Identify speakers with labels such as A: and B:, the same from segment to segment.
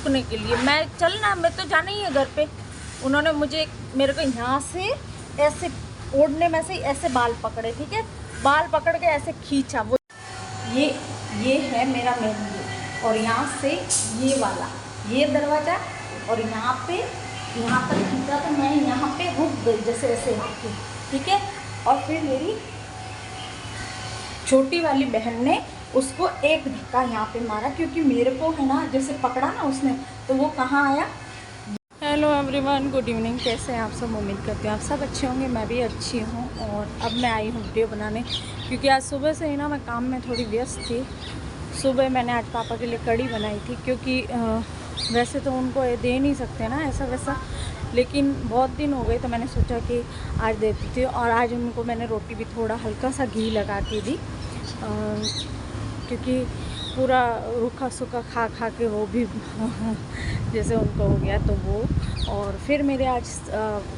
A: रुकने के लिए। मैं चलना, मैं तो जाना ही है घर पे। उन्होंने मेरे को यहाँ से ऐसे ओढ़ने में से ऐसे बाल पकड़े, ठीक है, बाल पकड़ के ऐसे खींचा। वो ये है मेरा मेन गेट, और यहाँ से ये वाला ये दरवाज़ा, और यहाँ पर खींचा तो मैं यहाँ पे रुक गई जैसे ऐसे आके, ठीक है। और फिर मेरी छोटी वाली बहन ने उसको एक धक्का यहाँ पे मारा, क्योंकि मेरे को है ना जैसे पकड़ा ना उसने, तो वो कहाँ आया। Hello everyone, good evening. कैसे हैं आप सब? उम्मीद करती हूँ आप सब अच्छे होंगे। मैं भी अच्छी हूँ। और अब मैं आई हूँ वीडियो बनाने, क्योंकि आज सुबह से ही ना मैं काम में थोड़ी व्यस्त थी। सुबह मैंने आज पापा के लिए कढ़ी बनाई थी, क्योंकि वैसे तो उनको ये दे नहीं सकते ना ऐसा वैसा, लेकिन बहुत दिन हो गए तो मैंने सोचा कि आज देती थी। और आज उनको मैंने रोटी भी थोड़ा हल्का सा घी लगा के दी, क्योंकि पूरा रूखा सूखा खा खा के वो भी जैसे उनको हो गया तो वो। और फिर मेरे आज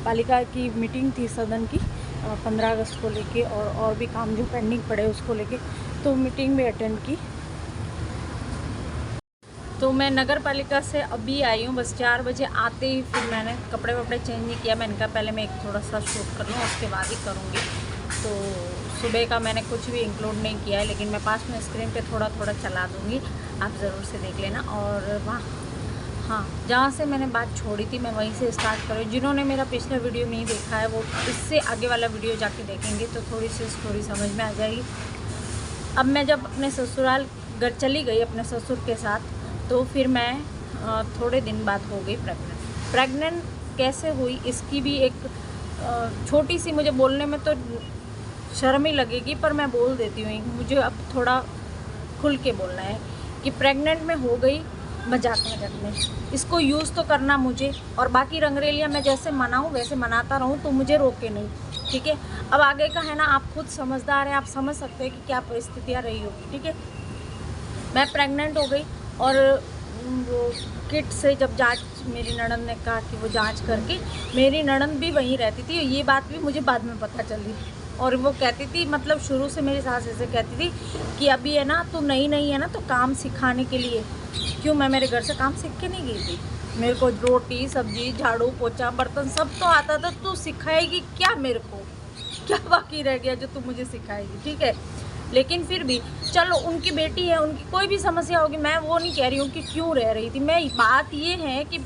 A: पालिका की मीटिंग थी सदन की 15 अगस्त को लेके, और भी काम जो पेंडिंग पड़े उसको लेके, तो मीटिंग भी अटेंड की। तो मैं नगर पालिका से अभी आई हूँ, बस 4 बजे आते ही फिर मैंने कपड़े वपड़े चेंज नहीं किया। मैंने कहा पहले मैं एक थोड़ा सा शूट कर लूँ, उसके बाद ही करूँगी। तो सुबह का मैंने कुछ भी इंक्लूड नहीं किया है, लेकिन मैं पास में स्क्रीन पे थोड़ा थोड़ा चला दूँगी, आप ज़रूर से देख लेना। और वहाँ हाँ, जहाँ से मैंने बात छोड़ी थी मैं वहीं से स्टार्ट करूँ। जिन्होंने मेरा पिछला वीडियो नहीं देखा है वो इससे आगे वाला वीडियो जाके देखेंगे तो थोड़ी सी स्टोरी समझ में आ जाएगी। अब मैं जब अपने ससुराल घर चली गई अपने ससुर के साथ, तो फिर मैं थोड़े दिन बाद हो गई प्रेग्नेंट। कैसे हुई इसकी भी एक छोटी सी, मुझे बोलने में तो शर्म ही लगेगी पर मैं बोल देती हूँ। मुझे अब थोड़ा खुल के बोलना है कि प्रेग्नेंट में हो गई मजाक में। इसको यूज़ तो करना मुझे, और बाकी रंगरेलियाँ मैं जैसे मनाऊँ वैसे मनाता रहूँ, तो मुझे रोके नहीं, ठीक है। अब आगे का है ना, आप खुद समझदार हैं, आप समझ सकते हैं कि क्या परिस्थितियाँ रही होगी, ठीक है। मैं प्रेग्नेंट हो गई, और वो किट से जब जांच, मेरी ननद ने कहा कि वो जांच करके, मेरी ननद भी वहीं रहती थी, ये बात भी मुझे बाद में पता चली। और वो कहती थी, मतलब शुरू से मेरी सास ऐसे कहती थी कि अभी है ना तू नई है ना, तो काम सिखाने के लिए। क्यों, मैं मेरे घर से काम सीख के नहीं गई थी? मेरे को रोटी सब्जी झाड़ू पोछा बर्तन सब तो आता था। तू सिखाएगी क्या? मेरे को क्या बाकी रह गया जो तू मुझे सिखाएगी, ठीक है। लेकिन फिर भी चलो, उनकी बेटी है, उनकी कोई भी समस्या होगी, मैं वो नहीं कह रही हूँ कि क्यों रह रही थी। मैं बात ये है कि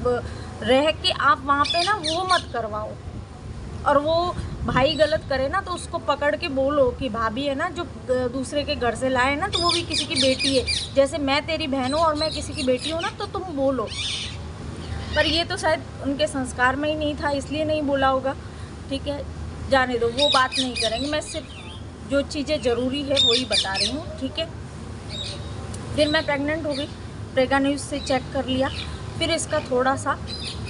A: रह के आप वहाँ पे ना वो मत करवाओ, और वो भाई गलत करे ना तो उसको पकड़ के बोलो कि भाभी है ना जो दूसरे के घर से लाए ना, तो वो भी किसी की बेटी है। जैसे मैं तेरी बहन हूँ और मैं किसी की बेटी हूँ ना, तो तुम बोलो। पर ये तो शायद उनके संस्कार में ही नहीं था, इसलिए नहीं बोला होगा, ठीक है। जाने दो, वो बात नहीं करेंगे। मैं सिर्फ जो चीज़ें ज़रूरी है वही बता रही हूँ, ठीक है। फिर मैं प्रेग्नेंट हो गई, प्रेगा न्यूज़ से चेक कर लिया, फिर इसका थोड़ा सा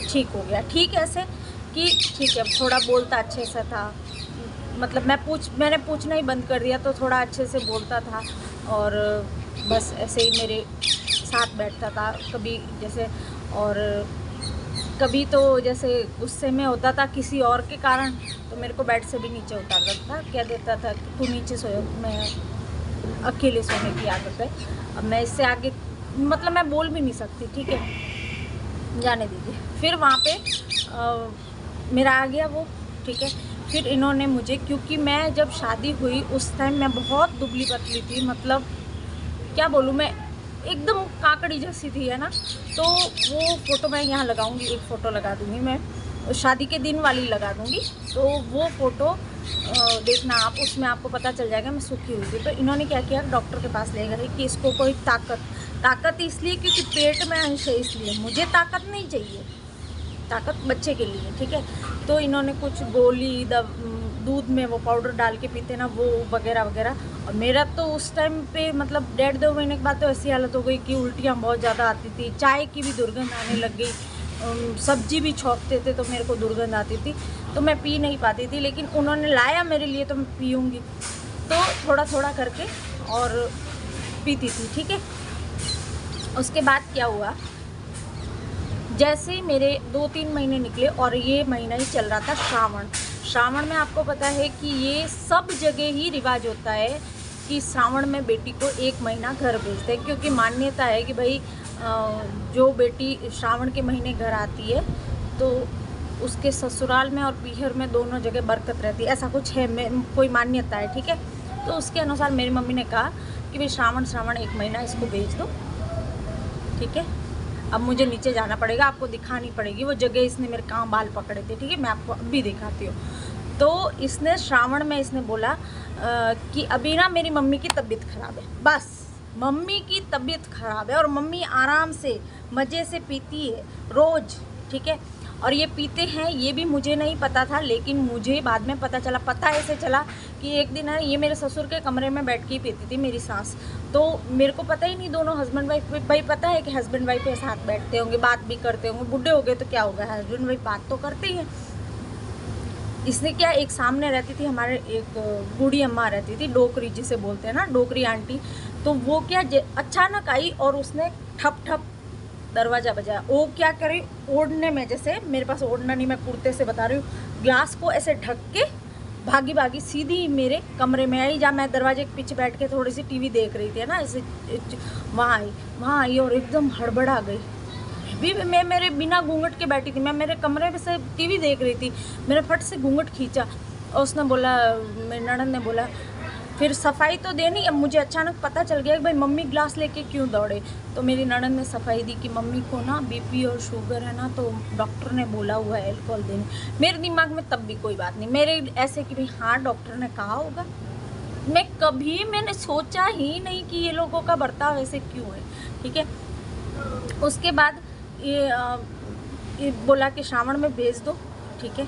A: ठीक हो गया। ठीक ऐसे कि ठीक है, थोड़ा बोलता अच्छे से था, मतलब मैंने पूछना ही बंद कर दिया, तो थोड़ा अच्छे से बोलता था, और बस ऐसे ही मेरे साथ बैठता था कभी जैसे। और कभी तो जैसे गुस्से में होता था किसी और के कारण, तो मेरे को बेड से भी नीचे उतार देता था, कह देता था कि तू नीचे सोए, मैं अकेले सोने की आदत है। अब मैं इससे आगे मतलब मैं बोल भी नहीं सकती, ठीक है, जाने दीजिए। फिर वहाँ पे मेरा आ गया वो, ठीक है। फिर इन्होंने मुझे, क्योंकि मैं जब शादी हुई उस टाइम मैं बहुत दुबली पतली थी, मतलब क्या बोलूँ, मैं एकदम काकड़ी जैसी थी, है ना। तो वो फ़ोटो मैं यहाँ लगाऊंगी, एक फ़ोटो लगा दूँगी, मैं शादी के दिन वाली लगा दूँगी, तो वो फ़ोटो देखना आप, उसमें आपको पता चल जाएगा मैं सूखी हुई थी। तो इन्होंने क्या किया, डॉक्टर के पास ले गए कि इसको कोई ताकत इसलिए क्योंकि पेट में अंश है, इसलिए मुझे ताकत नहीं चाहिए, ताकत बच्चे के लिए, ठीक है। तो इन्होंने कुछ गोली दूध में वो पाउडर डाल के पीते ना, वो वगैरह वगैरह। और मेरा तो उस टाइम पे मतलब 1.5-2 महीने के बाद तो ऐसी हालत हो गई कि उल्टियाँ बहुत ज़्यादा आती थी, चाय की भी दुर्गंध आने लग गई, सब्जी भी छौंकते थे तो मेरे को दुर्गंध आती थी, तो मैं पी नहीं पाती थी। लेकिन उन्होंने लाया मेरे लिए तो मैं पीऊँगी, तो थोड़ा थोड़ा करके और पीती थी, ठीक है। उसके बाद क्या हुआ, जैसे ही मेरे 2-3 महीने निकले, और ये महीना ही चल रहा था श्रावण में आपको पता है कि ये सब जगह ही रिवाज होता है कि श्रावण में बेटी को 1 महीना घर भेजते हैं, क्योंकि मान्यता है कि भाई जो बेटी श्रावण के महीने घर आती है तो उसके ससुराल में और पीहर में दोनों जगह बरकत रहती है, ऐसा कुछ है, कोई मान्यता है, ठीक है। तो उसके अनुसार मेरी मम्मी ने कहा कि भाई श्रावण 1 महीना इसको भेज दो, ठीक है। अब मुझे नीचे जाना पड़ेगा, आपको दिखानी पड़ेगी वो जगह इसने मेरे कहाँ बाल पकड़े थे, ठीक है, मैं आपको अभी दिखाती हूँ। तो इसने श्रावण में इसने बोला कि अभी ना मेरी मम्मी की तबीयत ख़राब है, बस मम्मी की तबीयत ख़राब है और मम्मी आराम से मज़े से पीती है रोज़, ठीक है। और ये पीते हैं ये भी मुझे नहीं पता था, लेकिन मुझे बाद में पता चला। पता ऐसे चला कि एक दिन है ये मेरे ससुर के कमरे में बैठ के ही पीती थी मेरी सास, तो मेरे को पता ही नहीं, दोनों हस्बैंड वाइफ, भाई पता है कि हस्बैंड वाइफ के साथ बैठते होंगे, बात भी करते होंगे, बूढ़े हो गए तो क्या होगा, हस्बैंड वाइफ बात तो करते ही हैं। इसने क्या, एक सामने रहती थी हमारे, एक बूढ़ी अम्मा रहती थी, डोकरी जिसे बोलते हैं ना, डोकरी आंटी, तो वो क्या अचानक आई और उसने ठप ठप दरवाज़ा बजाया। वो क्या करे, ओढ़ने में, जैसे मेरे पास ओढ़ना नहीं, मैं कुर्ते से बता रही हूँ, ग्लास को ऐसे ढक के भागी भागी सीधी मेरे कमरे में आई, जहाँ मैं दरवाजे के पीछे बैठ के थोड़ी सी टीवी देख रही थी ना, ऐसे वहाँ आई और एकदम हड़बड़ा गई। भी मैं मेरे बिना घूंघट के बैठी थी, मैं मेरे कमरे में से टीवी देख रही थी, मैंने फट से घूंघट खींचा और उसने बोला, मेरी ननद ने बोला फिर सफाई तो देनी। अब मुझे अचानक पता चल गया कि भाई मम्मी ग्लास लेके क्यों दौड़े, तो मेरी ननद ने सफाई दी कि मम्मी को ना बीपी और शुगर है ना, तो डॉक्टर ने बोला हुआ है अल्कोहल देने। मेरे दिमाग में तब भी कोई बात नहीं, मेरे ऐसे कि भाई हाँ डॉक्टर ने कहा होगा, मैंने सोचा ही नहीं कि ये लोगों का बर्ताव ऐसे क्यों है, ठीक है। उसके बाद ये बोला कि श्रावण में भेज दो, ठीक है,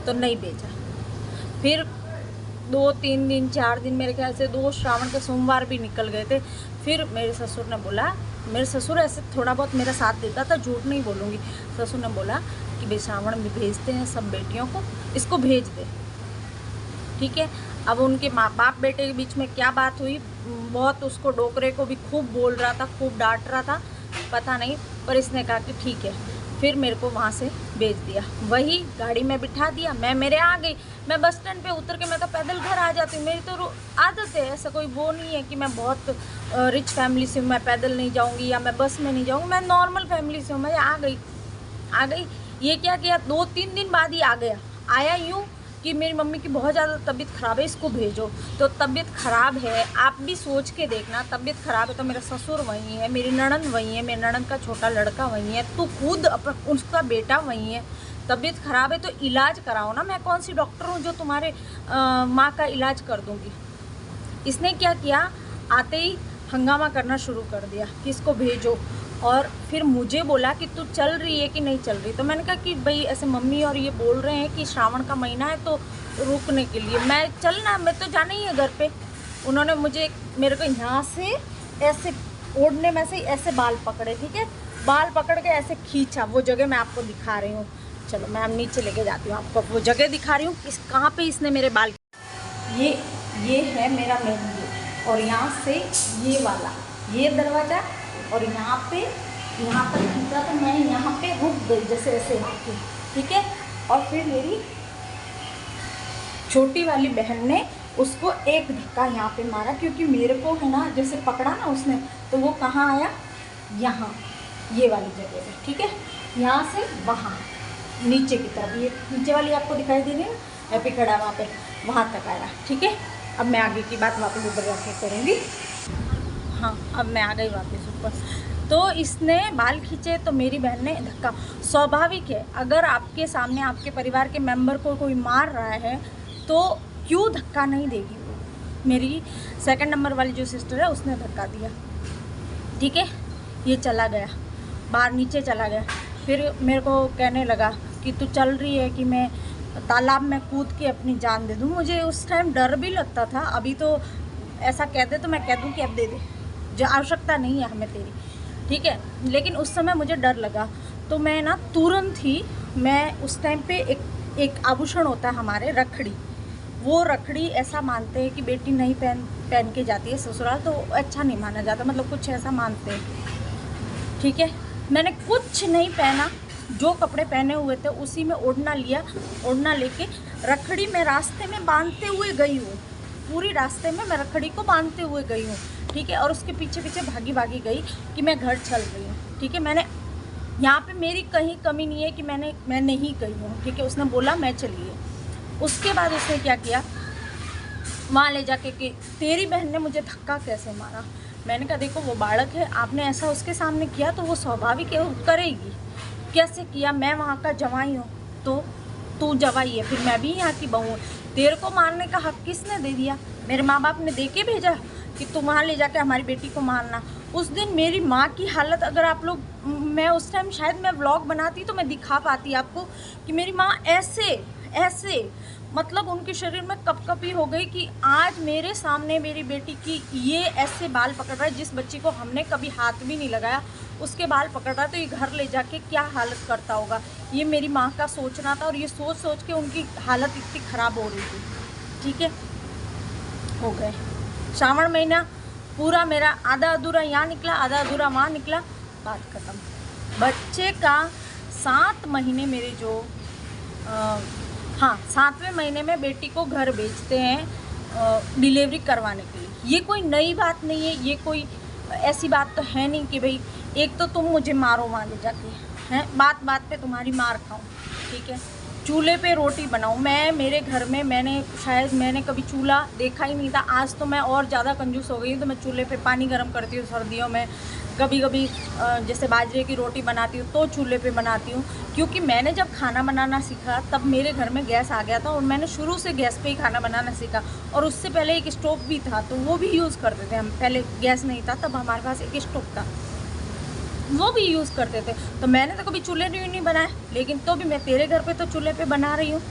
A: तो नहीं भेजा। फिर 2-3 दिन 4 दिन, मेरे ख्याल से 2 श्रावण के सोमवार भी निकल गए थे। फिर मेरे ससुर ने बोला, मेरे ससुर ऐसे थोड़ा बहुत मेरा साथ देता था, झूठ नहीं बोलूँगी, ससुर ने बोला कि भाई श्रावण में भेजते हैं सब बेटियों को, इसको भेज दे, ठीक है। अब उनके माँ बाप बेटे के बीच में क्या बात हुई, बहुत उसको डोकरे को भी खूब बोल रहा था, खूब डांट रहा था, पता नहीं, पर इसने कहा कि ठीक है। फिर मेरे को वहाँ से भेज दिया, वही गाड़ी में बिठा दिया, मैं मेरे आ गई। मैं बस स्टैंड पे उतर के मैं तो पैदल घर आ जाती हूँ, मेरी तो आदत है, ऐसा कोई वो नहीं है कि मैं बहुत रिच फैमिली से हूँ, मैं पैदल नहीं जाऊँगी या मैं बस में नहीं जाऊँगी, मैं नॉर्मल फैमिली से हूँ। मैं आ गई। ये क्या किया, 2-3 दिन बाद ही आ गया, आया यूँ कि मेरी मम्मी की बहुत ज़्यादा तबीयत ख़राब है, इसको भेजो। तो तबीयत ख़राब है, आप भी सोच के देखना, तबीयत ख़राब है तो मेरा ससुर वहीं है, मेरी ननद वहीं है, मेरी ननद का छोटा लड़का वहीं है, तो खुद उसका बेटा वहीं है। तबीयत ख़राब है तो इलाज कराओ ना, मैं कौन सी डॉक्टर हूँ जो तुम्हारे माँ का इलाज कर दूँगी। इसने क्या किया, आते ही हंगामा करना शुरू कर दिया कि इसको भेजो, और फिर मुझे बोला कि तू चल रही है कि नहीं चल रही। तो मैंने कहा कि भाई ऐसे मम्मी और ये बोल रहे हैं कि श्रावण का महीना है तो रुकने के लिए, मैं चलना, मैं तो जाना ही है घर पे। उन्होंने मेरे को यहाँ से ऐसे ओढ़ने में से ऐसे बाल पकड़े, ठीक है, बाल पकड़ के ऐसे खींचा, वो जगह मैं आपको दिखा रही हूँ। चलो मैं अब नीचे लेके जाती हूँ, आपको वो जगह दिखा रही हूँ कहाँ पे इसने मेरे बाल, ये है मेरा मेन गेट, और यहाँ से ये वाला ये दरवाज़ा, और यहाँ तक खींचा तो मैं यहाँ पे रुक गई, जैसे ऐसे आके, ठीक है। और फिर मेरी छोटी वाली बहन ने उसको एक धक्का यहाँ पे मारा, क्योंकि मेरे को है ना जैसे पकड़ा ना उसने, तो वो कहाँ आया, यहाँ ये वाली जगह पे, ठीक है, यहाँ से वहाँ नीचे की तरफ, ये नीचे वाली आपको दिखाई दे रही है ना, हैप्पी खड़ा वहाँ पे, वहाँ तक आया, ठीक है। अब मैं आगे की बात वापस ऊपर जाके करूँगी। हाँ, अब मैं आ गई वापस ऊपर। तो इसने बाल खींचे तो मेरी बहन ने धक्का, स्वाभाविक है, अगर आपके सामने आपके परिवार के मेंबर को कोई मार रहा है तो क्यों धक्का नहीं देगी वो। मेरी 2 नंबर वाली जो सिस्टर है उसने धक्का दिया, ठीक है। ये चला गया बाहर, नीचे चला गया। फिर मेरे को कहने लगा कि तू चल रही है कि मैं तालाब में कूद के अपनी जान दे दूँ। मुझे उस टाइम डर भी लगता था, अभी तो ऐसा कह दे तो मैं कह दूँ कि अब दे दे, जो आवश्यकता नहीं है हमें तेरी, ठीक है, लेकिन उस समय मुझे डर लगा। तो मैं ना तुरंत ही, मैं उस टाइम पे एक आभूषण होता है हमारे, रखड़ी, वो रखड़ी ऐसा मानते हैं कि बेटी नहीं पहन के जाती है ससुराल तो अच्छा नहीं माना जाता, मतलब कुछ ऐसा मानते हैं, ठीक है। मैंने कुछ नहीं पहना, जो कपड़े पहने हुए थे उसी में ओढ़ना लिया, ओढ़ना लेके रखड़ी में रास्ते में बांधते हुए गई हूँ, पूरी रास्ते में मैं रखड़ी को बांधते हुए गई हूँ, ठीक है। और उसके पीछे पीछे भागी गई कि मैं घर चल रही हूँ। ठीक है। मैंने यहाँ पे मेरी कहीं कमी नहीं है कि मैं नहीं गई हूँ, ठीक है। उसने बोला मैं चलिए। उसके बाद उसने क्या किया, वहाँ ले जाके कि तेरी बहन ने मुझे धक्का कैसे मारा। मैंने कहा देखो वो बालक है, आपने ऐसा उसके सामने किया तो वो स्वाभाविक है, वो करेगी। कैसे किया, मैं वहाँ का जवाई हूँ तो तू जवाई है, फिर मैं भी यहाँ की बहू हूँ। तेरे को मारने का हक किसने दे दिया? मेरे माँ बाप ने दे के भेजा कि तुम वहाँ ले जाके हमारी बेटी को मारना। उस दिन मेरी माँ की हालत, अगर आप लोग, मैं उस टाइम शायद मैं व्लॉग बनाती तो मैं दिखा पाती आपको कि मेरी माँ ऐसे मतलब उनके शरीर में कपकपी हो गई कि आज मेरे सामने मेरी बेटी की ये ऐसे बाल पकड़ रहा है, जिस बच्ची को हमने कभी हाथ भी नहीं लगाया उसके बाल पकड़ रहा है, तो ये घर ले जाके क्या हालत करता होगा। ये मेरी माँ का सोचना था और ये सोच के उनकी हालत इतनी ख़राब हो रही थी, ठीक है। हो गए श्रावण महीना पूरा मेरा आधा अधूरा यहाँ निकला, आधा अधूरा वहाँ निकला, बात ख़त्म। बच्चे का 7 महीने मेरे जो हाँ 7वें महीने में बेटी को घर भेजते हैं डिलीवरी करवाने के लिए। ये कोई नई बात नहीं है, ये कोई ऐसी बात तो है नहीं कि भाई एक तो तुम मुझे मारो वहाँ ले जाके, हैं बात बात पे तुम्हारी मार खाऊं, ठीक है। चूल्हे पे रोटी बनाऊं मैं, मेरे घर में मैंने कभी चूल्हा देखा ही नहीं था। आज तो मैं और ज़्यादा कंजूस हो गई हूँ, तो मैं चूल्हे पे पानी गर्म करती हूँ सर्दियों में। कभी कभी जैसे बाजरे की रोटी बनाती हूँ तो चूल्हे पे बनाती हूँ, क्योंकि मैंने जब खाना बनाना सीखा तब मेरे घर में गैस आ गया था और मैंने शुरू से गैस पे ही खाना बनाना सीखा। और उससे पहले एक स्टोव भी था तो वो भी यूज़ करते थे हम, पहले गैस नहीं था तब हमारे पास एक स्टोव था, वो भी यूज़ करते थे। तो मैंने तो कभी चूल्हे नहीं बनाए, लेकिन तो भी मैं तेरे घर पे तो चूल्हे पे बना रही हूँ,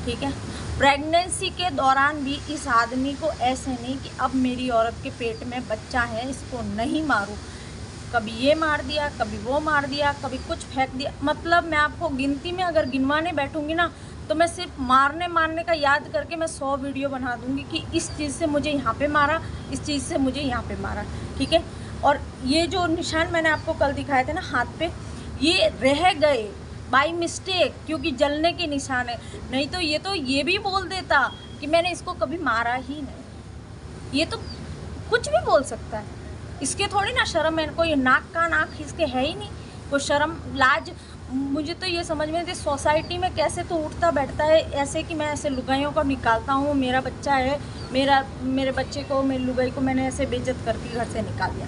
A: ठीक है। प्रेगनेंसी के दौरान भी इस आदमी को ऐसे नहीं कि अब मेरी औरत के पेट में बच्चा है इसको नहीं मारूँ, कभी ये मार दिया, कभी वो मार दिया, कभी कुछ फेंक दिया। मतलब मैं आपको गिनती में अगर गिनवाने बैठूंगी ना तो मैं सिर्फ मारने का याद करके मैं 100 वीडियो बना दूंगी कि इस चीज़ से मुझे यहाँ पे मारा, इस चीज़ से मुझे यहाँ पे मारा, ठीक है। और ये जो निशान मैंने आपको कल दिखाए थे ना हाथ पे, ये रह गए बाय मिस्टेक, क्योंकि जलने के निशान है। नहीं तो ये भी बोल देता कि मैंने इसको कभी मारा ही नहीं। ये तो कुछ भी बोल सकता है, इसके थोड़ी ना शर्म है, कोई नाक का नाक इसके है ही नहीं, कोई शर्म लाज। मुझे तो ये समझ में नहीं, सोसाइटी में कैसे तो उठता बैठता है ऐसे कि मैं ऐसे लुगाइयों को निकालता हूँ, मेरा बच्चा है, मेरे बच्चे को, मेरी लुगाई को मैंने ऐसे बेइज्जत करके घर से निकाल दिया।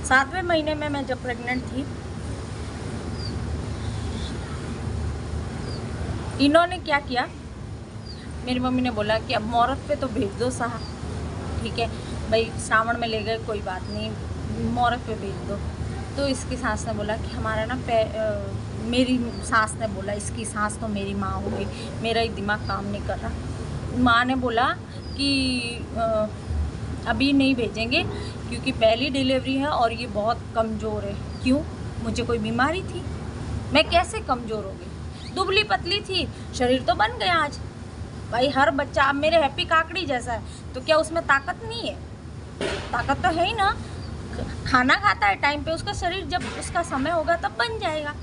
A: 7वें महीने में मैं जब प्रेग्नेंट थी, इन्होंने क्या किया, मेरी मम्मी ने बोला कि अब मुहूर्त पे तो भेज दो साहब, ठीक है भाई, श्रावण में ले गए कोई बात नहीं, मुहूर्त पे भेज दो। तो इसकी सास ने बोला कि हमारा ना मेरी सास ने बोला, इसकी सास तो मेरी माँ हो गई, मेरा ही दिमाग काम नहीं कर रहा। माँ ने बोला कि अभी नहीं भेजेंगे क्योंकि पहली डिलीवरी है और ये बहुत कमज़ोर है। क्यों? मुझे कोई बीमारी थी? मैं कैसे कमज़ोर हो गई? दुबली पतली थी, शरीर तो बन गया आज भाई। हर बच्चा अब मेरे हैप्पी काकड़ी जैसा है, तो क्या उसमें ताकत नहीं है? ताकत तो है ही ना, खाना खाता है टाइम पे, उसका शरीर जब उसका समय होगा तब बन जाएगा।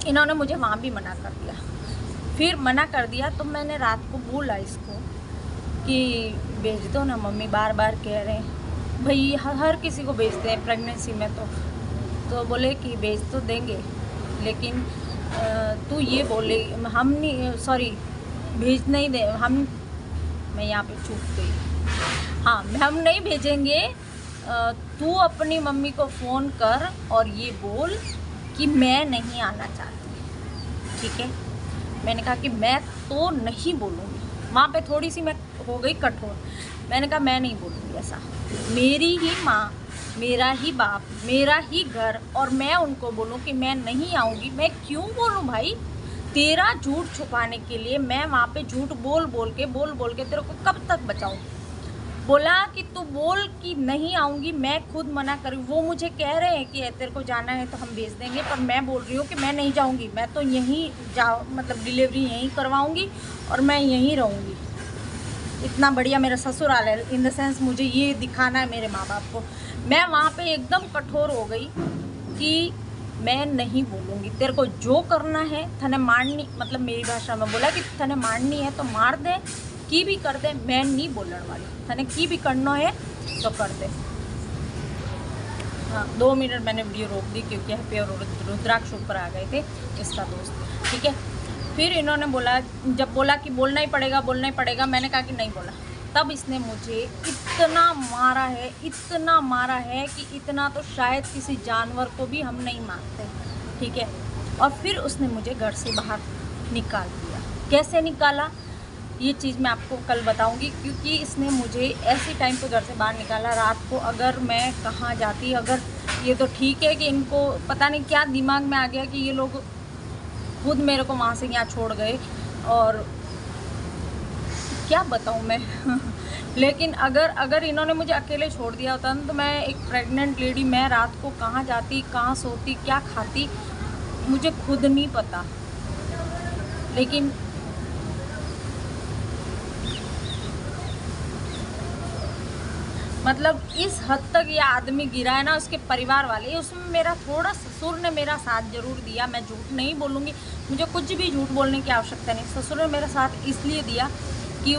A: इन्होंने मुझे वहाँ भी मना कर दिया। फिर मना कर दिया तो मैंने रात को बोला इसको कि भेज दो ना मम्मी, बार बार कह रहे हैं भाई, हर किसी को भेजते हैं प्रेगनेंसी में। तो बोले कि भेज तो देंगे, लेकिन तू ये बोले हम नहीं, सॉरी भेज नहीं दे हम, मैं यहाँ पे चूक गई, हाँ हम नहीं भेजेंगे, तू अपनी मम्मी को फ़ोन कर और ये बोल कि मैं नहीं आना चाहती, ठीक है। मैंने कहा कि मैं तो नहीं बोलूँगी, वहाँ पे थोड़ी सी मैं हो गई कठोर। मैंने कहा मैं नहीं बोलूँगी ऐसा, मेरी ही माँ, मेरा ही बाप, मेरा ही घर, और मैं उनको बोलूँ कि मैं नहीं आऊँगी। मैं क्यों बोलूँ भाई? तेरा झूठ छुपाने के लिए मैं वहाँ पे झूठ बोल बोल के तेरे को कब तक बचाऊँ? बोला कि तू बोल कि नहीं आऊँगी, मैं खुद मना करूँ। वो मुझे कह रहे हैं कि तेरे को जाना है तो हम भेज देंगे, पर मैं बोल रही हूँ कि मैं नहीं जाऊँगी, मैं तो यहीं मतलब डिलीवरी यहीं करवाऊँगी और मैं यहीं रहूँगी। इतना बढ़िया मेरा ससुराल है, इन द सेंस मुझे ये दिखाना है मेरे माँ बाप को। मैं वहाँ पे एकदम कठोर हो गई कि मैं नहीं बोलूँगी, तेरे को जो करना है थने मारनी, मतलब मेरी भाषा में बोला कि थने मारनी है तो मार दे, की भी कर दे, मैं नहीं बोलने वाली, थने की भी करना है तो कर दे। हाँ 2 मिनट मैंने वीडियो रोक दी क्योंकि हैप्पी और रुद्राक्ष ऊपर आ गए थे, इसका दोस्त। ठीक है, फिर इन्होंने बोला, जब बोला कि बोलना ही पड़ेगा, मैंने कहा कि नहीं बोला। तब इसने मुझे इतना मारा है कि इतना तो शायद किसी जानवर को भी हम नहीं मारते। ठीक है, और फिर उसने मुझे घर से बाहर निकाल दिया। कैसे निकाला ये चीज़ मैं आपको कल बताऊंगी, क्योंकि इसने मुझे ऐसी टाइम पे घर से बाहर निकाला रात को। अगर मैं कहाँ जाती, अगर ये तो ठीक है कि इनको पता नहीं क्या दिमाग में आ गया कि ये लोग खुद मेरे को वहाँ से यहाँ छोड़ गए, और क्या बताऊँ मैं लेकिन अगर इन्होंने मुझे अकेले छोड़ दिया होता ना, तो मैं एक प्रेग्नेंट लेडी, मैं रात को कहाँ जाती, कहाँ सोती, क्या खाती, मुझे खुद नहीं पता। लेकिन मतलब इस हद तक ये आदमी गिरा है ना, उसके परिवार वाले, उसमें मेरा थोड़ा ससुर ने मेरा साथ ज़रूर दिया। मैं झूठ नहीं बोलूँगी, मुझे कुछ भी झूठ बोलने की आवश्यकता नहीं। ससुर ने मेरा साथ इसलिए दिया कि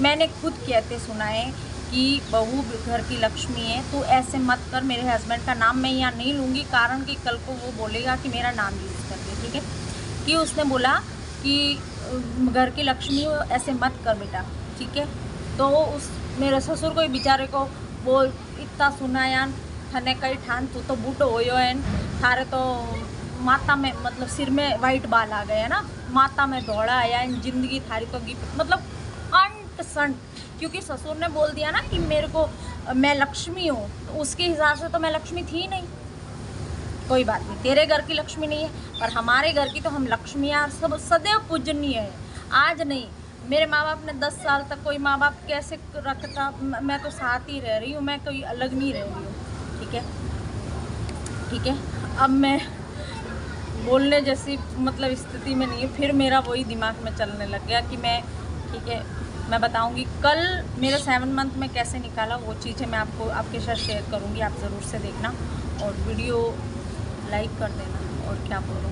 A: मैंने खुद कहते सुना है कि बहू घर की लक्ष्मी है, तो ऐसे मत कर। मेरे हस्बैंड का नाम मैं यहाँ नहीं लूँगी, कारण कि कल को वो बोलेगा कि मेरा नाम यूज़ करके। ठीक है, कि उसने बोला कि घर की लक्ष्मी हो, ऐसे मत कर बेटा। ठीक है, तो उस मेरे ससुर को बेचारे को वो इतना सुनायान थने कई ठान, तू तो बूढ़ो होयो है, थारे तो माता में मतलब सिर में वाइट बाल आ गए ना, माता में दौड़ा आया, जिंदगी थारी तो मतलब अंट संट। क्योंकि ससुर ने बोल दिया ना कि मेरे को मैं लक्ष्मी हूँ, तो उसके हिसाब से तो मैं लक्ष्मी थी नहीं। कोई बात नहीं, तेरे घर की लक्ष्मी नहीं है, पर हमारे घर की तो हम लक्ष्मियाँ सब सदैव पूजनीय है। आज नहीं, मेरे माँ बाप ने 10 साल तक कोई माँ बाप कैसे रखता, मैं तो साथ ही रह रही हूँ, मैं कोई अलग नहीं रह रही हूँ। ठीक है, ठीक है, अब मैं बोलने जैसी मतलब स्थिति में नहीं है। फिर मेरा वही दिमाग में चलने लग गया कि मैं, ठीक है, मैं बताऊंगी कल मेरा 7 मंथ में कैसे निकाला, वो चीज़ें मैं आपको आपके साथ शेयर करूंगी। आप ज़रूर से देखना और वीडियो लाइक कर देना। और क्या बोलूँ।